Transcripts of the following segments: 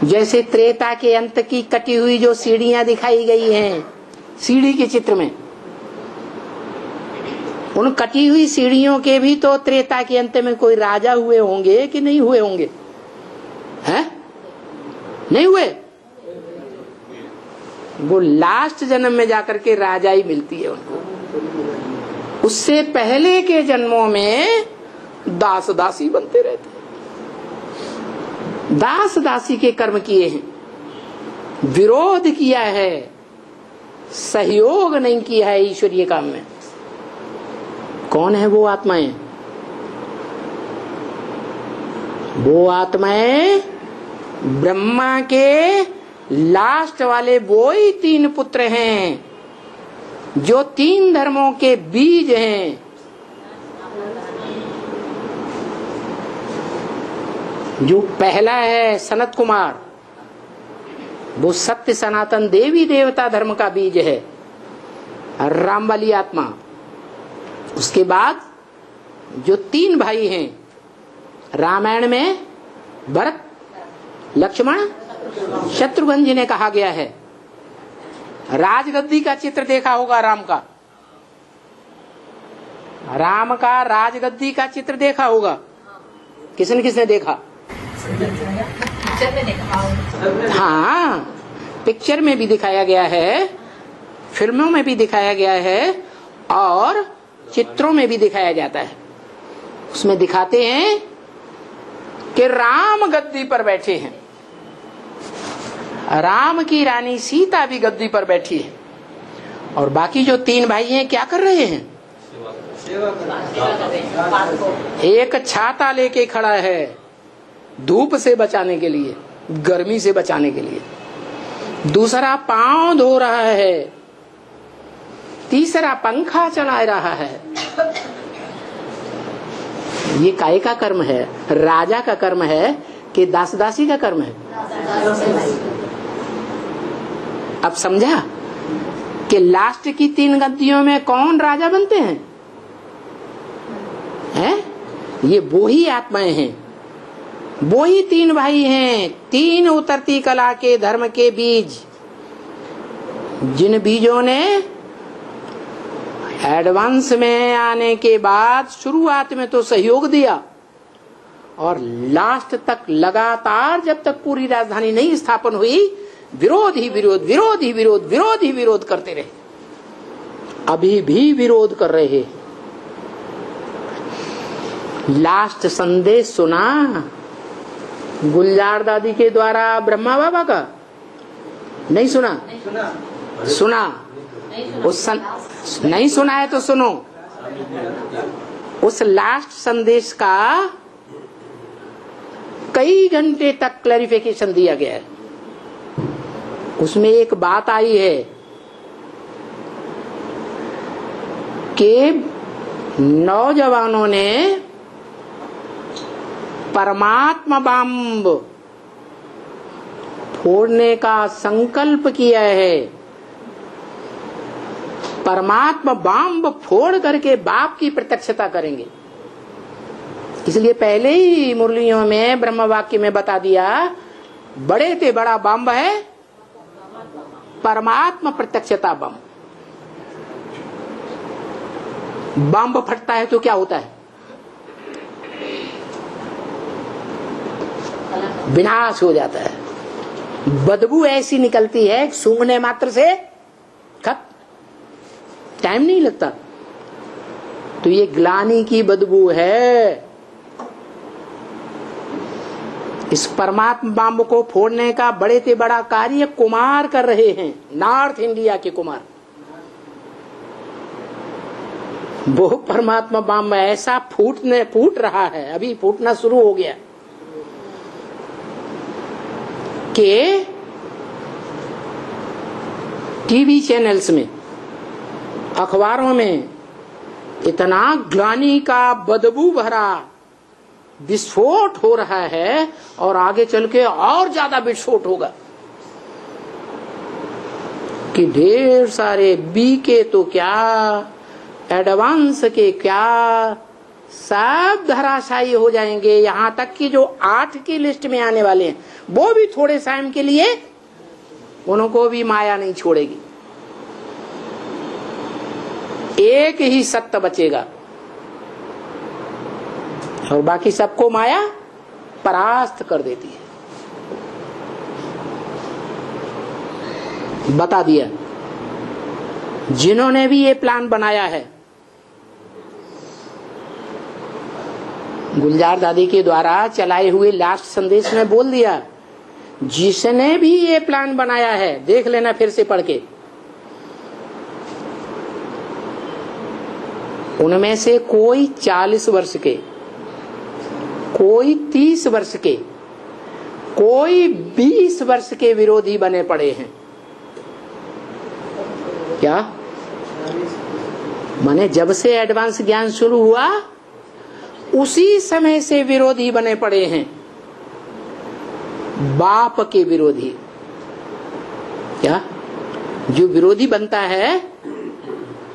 जैसे त्रेता के अंत की कटी हुई जो सीढ़ियां दिखाई गई हैं सीढ़ी के चित्र में, उन कटी हुई सीढ़ियों के भी तो त्रेता के अंत में कोई राजा हुए होंगे कि नहीं हुए होंगे? हैं? नहीं हुए। वो लास्ट जन्म में जाकर के राजा ही मिलती है उनको। उससे पहले के जन्मों में दास दासी बनते रहते हैं, दास दासी के कर्म किए हैं, विरोध किया है, सहयोग नहीं किया है ईश्वरीय काम में। कौन है वो आत्माएं? वो आत्माएं ब्रह्मा के लास्ट वाले वो ही 3 पुत्र हैं जो 3 धर्मों के बीज हैं। जो पहला है सनत कुमार, वो सत्य सनातन देवी देवता धर्म का बीज है, राम वाली आत्मा। उसके बाद जो 3 भाई हैं रामायण में, भरत लक्ष्मण शत्रुघ्न जी ने कहा गया है। राजगद्दी का चित्र देखा होगा राम का, राम का राजगद्दी का चित्र देखा होगा। किसने किसने देखा? हाँ, पिक्चर में भी दिखाया गया है, फिल्मों में भी दिखाया गया है और चित्रों में भी दिखाया जाता है। उसमें दिखाते हैं कि राम गद्दी पर बैठे हैं, राम की रानी सीता भी गद्दी पर बैठी है और बाकी जो 3 भाई हैं क्या कर रहे हैं? एक छाता लेके खड़ा है धूप से बचाने के लिए, गर्मी से बचाने के लिए, दूसरा पांव धो रहा है, तीसरा पंखा चला रहा है। ये काय का कर्म है? राजा का कर्म है कि दास दासी का कर्म है? अब समझा कि लास्ट की 3 गद्दियों में कौन राजा बनते हैं? ये वो ही आत्माएं हैं, वो ही 3 भाई हैं, 3 उतरती कला के धर्म के बीज, जिन बीजों ने एडवांस में आने के बाद शुरुआत में तो सहयोग दिया और लास्ट तक लगातार जब तक पूरी राजधानी नहीं स्थापन हुई विरोध ही विरोध, विरोध ही विरोध, विरोध ही विरोध करते रहे। अभी भी विरोध कर रहे हैं। लास्ट संदेश सुना गुलजार दादी के द्वारा ब्रह्मा बाबा का? नहीं सुना? सुना? नहीं सुना है तो सुनो। उस लास्ट संदेश का कई घंटे तक क्लैरिफिकेशन दिया गया है। उसमें एक बात आई है कि नौजवानों ने परमात्मा बम फोड़ने का संकल्प किया है। परमात्मा बम फोड़ करके बाप की प्रत्यक्षता करेंगे। इसलिए पहले ही मुरलियों में ब्रह्म वाक्य में बता दिया, बड़े से बड़ा बम है परमात्मा प्रत्यक्षता बम। बम फटता है तो क्या होता है? विनाश हो जाता है। बदबू ऐसी निकलती है सूंघने मात्र से खत्म, टाइम नहीं लगता। तो ये ग्लानि की बदबू है। इस परमात्मा बम को फोड़ने का बड़े से बड़ा कार्य कुमार कर रहे हैं, नॉर्थ इंडिया के कुमार। वो परमात्मा बम ऐसा फूट रहा है, अभी फूटना शुरू हो गया कि टीवी चैनल्स में, अखबारों में इतना ग्लानि का बदबू भरा विस्फोट हो रहा है और आगे चल के और ज्यादा विस्फोट होगा कि ढेर सारे बी के तो क्या, एडवांस के क्या, सब धराशायी हो जाएंगे। यहां तक कि जो 8 की लिस्ट में आने वाले हैं वो भी थोड़े टाइम के लिए, उनको भी माया नहीं छोड़ेगी। एक ही सत्य बचेगा और बाकी सबको माया परास्त कर देती है। बता दिया। जिन्होंने भी ये प्लान बनाया है, गुलजार दादी के द्वारा चलाए हुए लास्ट संदेश में बोल दिया, जिसने भी ये प्लान बनाया है, देख लेना फिर से पढ़ के, उनमें से कोई 40 वर्ष के, कोई 30 वर्ष के, कोई 20 वर्ष के विरोधी बने पड़े हैं। क्या माने जब से एडवांस ज्ञान शुरू हुआ उसी समय से विरोधी बने पड़े हैं, बाप के विरोधी। क्या जो विरोधी बनता है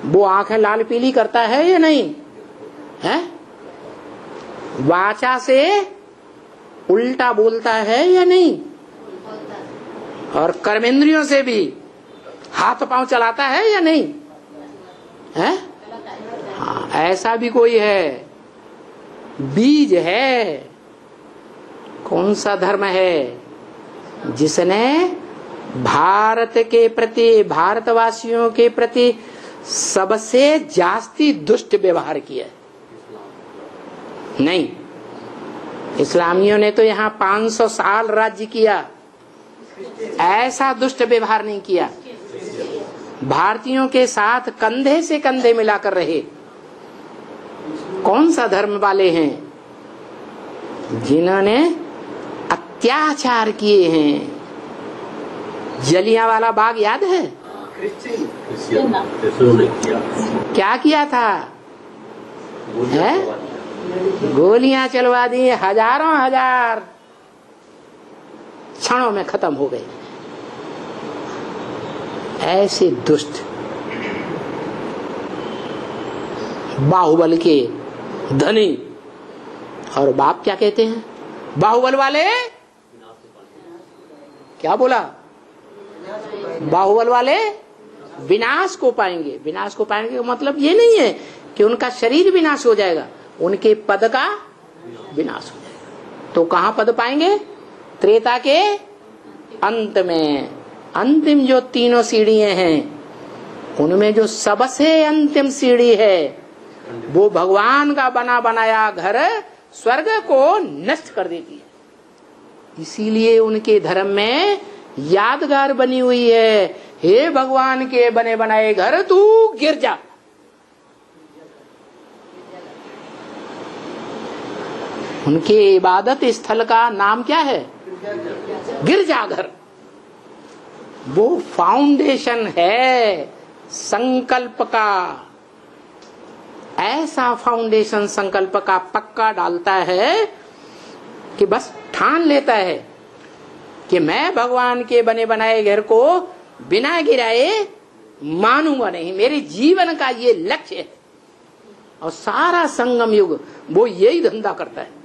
वो आंखें लाल पीली करता है या नहीं है? वाचा से उल्टा बोलता है या नहीं? और कर्मेंद्रियों से भी हाथ पांव चलाता है या नहीं है? हाँ, ऐसा भी कोई है, बीज है। कौन सा धर्म है? जिसने भारत के प्रति, भारतवासियों के प्रति सबसे जास्ती दुष्ट व्यवहार किया है। नहीं, इस्लामियों ने तो यहाँ 500 साल राज्य किया, ऐसा दुष्ट व्यवहार नहीं किया। भारतीयों के साथ कंधे से कंधे मिलाकर रहे। कौन सा धर्म वाले हैं? जिन्होंने अत्याचार किए हैं। जलियांवाला बाग याद है? क्या किया था? है? गोलियां चलवा दी, हजारों हजार क्षणों में खत्म हो गए। ऐसे दुष्ट बाहुबल के धनी। और बाप क्या कहते हैं? बाहुबल वाले क्या बोला? बाहुबल वाले विनाश को पाएंगे। विनाश को पाएंगे का मतलब ये नहीं है कि उनका शरीर विनाश हो जाएगा, उनके पद का विनाश हो जाएगा। तो कहां पद पाएंगे? त्रेता के अंत में। अंतिम जो तीनों सीढ़ियां हैं उनमें जो सबसे अंतिम सीढ़ी है वो भगवान का बना बनाया घर स्वर्ग को नष्ट कर देती है। इसीलिए उनके धर्म में यादगार बनी हुई है, हे भगवान के बने बनाए घर तू गिर जा। उनके इबादत स्थल का नाम क्या है? गिरजाघर। वो फाउंडेशन है संकल्प का। ऐसा फाउंडेशन संकल्प का पक्का डालता है कि बस ठान लेता है कि मैं भगवान के बने बनाए घर को बिना गिराए मानूंगा नहीं। मेरे जीवन का ये लक्ष्य है। और सारा संगम युग वो यही धंधा करता है।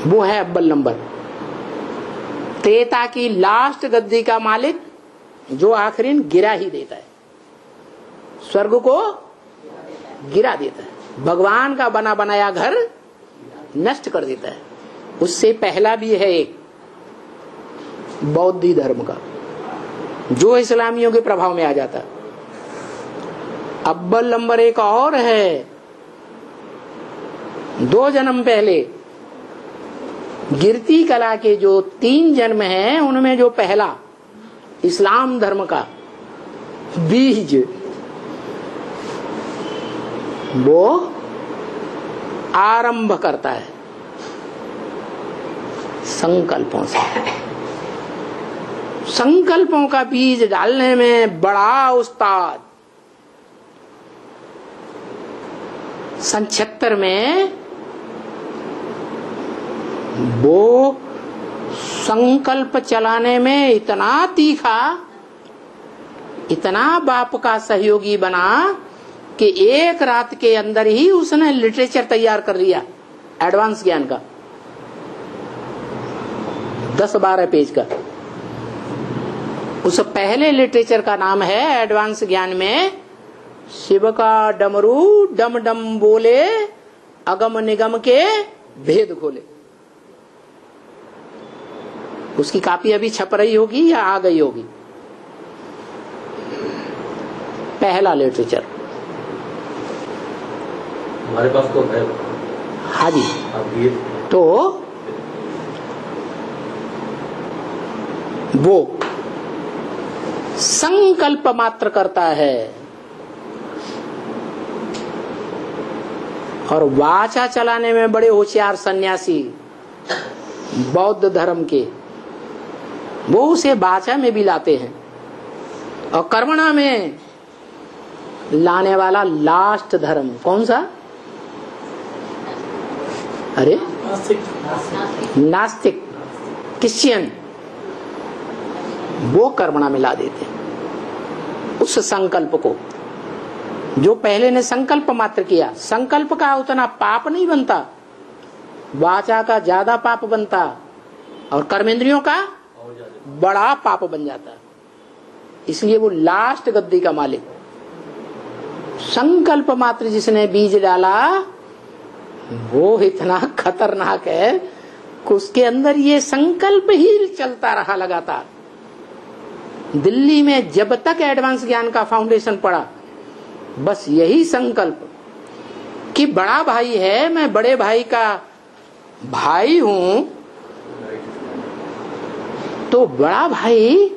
वो है अव्वल नंबर। त्रेता की लास्ट गद्दी का मालिक जो आखिरी गिरा ही देता है, स्वर्ग को गिरा देता है, भगवान का बना बनाया घर नष्ट कर देता है। उससे पहला भी है एक बौद्धी धर्म का जो इस्लामियों के प्रभाव में आ जाता है। अव्वल नंबर एक और है। 2 जन्म पहले गिरती कला के जो 3 जन्म हैं उनमें जो पहला इस्लाम धर्म का बीज वो आरंभ करता है संकल्पों से। संकल्पों का बीज डालने में बड़ा उस्ताद। सन 76 में वो संकल्प चलाने में इतना तीखा इतना बाप का सहयोगी बना कि एक रात के अंदर ही उसने लिटरेचर तैयार कर लिया एडवांस ज्ञान का, 10-12 पेज का। उस पहले लिटरेचर का नाम है एडवांस ज्ञान में शिव का डमरू डम डम बोले, अगम निगम के भेद खोले। उसकी कॉपी अभी छप रही होगी या आ गई होगी। पहला लिटरेचर हमारे पास तो है। हाँ जी। तो वो संकल्प मात्र करता है और वाचा चलाने में बड़े होशियार सन्यासी बौद्ध धर्म के, वो उसे वाचा में भी लाते हैं और कर्मणा में लाने वाला लास्ट धर्म कौन सा? अरे नास्तिक क्रिश्चियन, वो कर्मणा में ला देते हैं उस संकल्प को। जो पहले ने संकल्प मात्र किया, संकल्प का उतना पाप नहीं बनता, वाचा का ज्यादा पाप बनता और कर्मेंद्रियों का बड़ा पाप बन जाता। इसलिए वो लास्ट गद्दी का मालिक। संकल्प मात्र जिसने बीज डाला वो इतना खतरनाक है कि उसके अंदर ये संकल्प ही चलता रहा लगातार। दिल्ली में जब तक एडवांस ज्ञान का फाउंडेशन पड़ा, बस यही संकल्प कि बड़ा भाई है, मैं बड़े भाई का भाई हूं, तो बड़ा भाई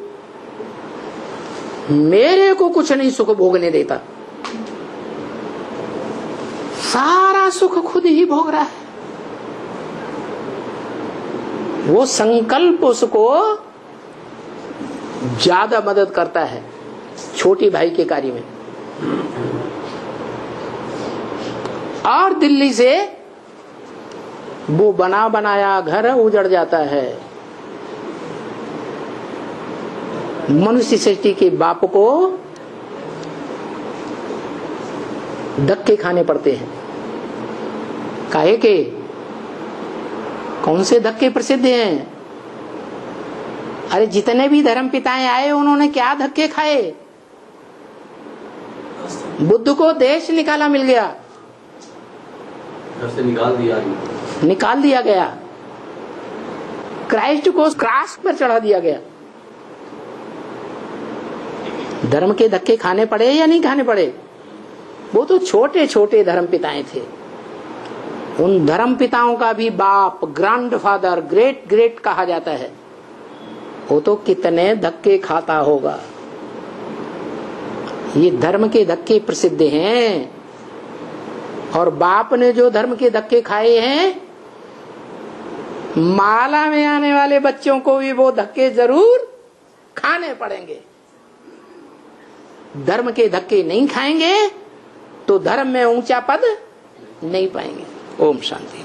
मेरे को कुछ नहीं सुख भोगने देता, सारा सुख खुद ही भोग रहा है। वो संकल्प उसको ज्यादा मदद करता है छोटी भाई के कार्य में। और दिल्ली से वो बना बनाया घर उजड़ जाता है। मनुष्य सृष्टि के बाप को धक्के खाने पड़ते हैं। काहे के? कौन से धक्के प्रसिद्ध हैं? अरे जितने भी धर्म पिताएं आए उन्होंने क्या धक्के खाए? बुद्ध को देश निकाला मिल गया, घर से निकाल दिया गया। क्राइस्ट को क्रॉस पर चढ़ा दिया गया। धर्म के धक्के खाने पड़े या नहीं खाने पड़े? वो तो छोटे छोटे धर्म पिताएं थे। उन धर्म पिताओं का भी बाप, ग्रैंडफादर, ग्रेट ग्रेट कहा जाता है। वो तो कितने धक्के खाता होगा। ये धर्म के धक्के प्रसिद्ध हैं और बाप ने जो धर्म के धक्के खाए हैं, माला में आने वाले बच्चों को भी वो धक्के जरूर खाने पड़ेंगे। धर्म के धक्के नहीं खाएंगे तो धर्म में ऊंचा पद नहीं पाएंगे। ओम शांति।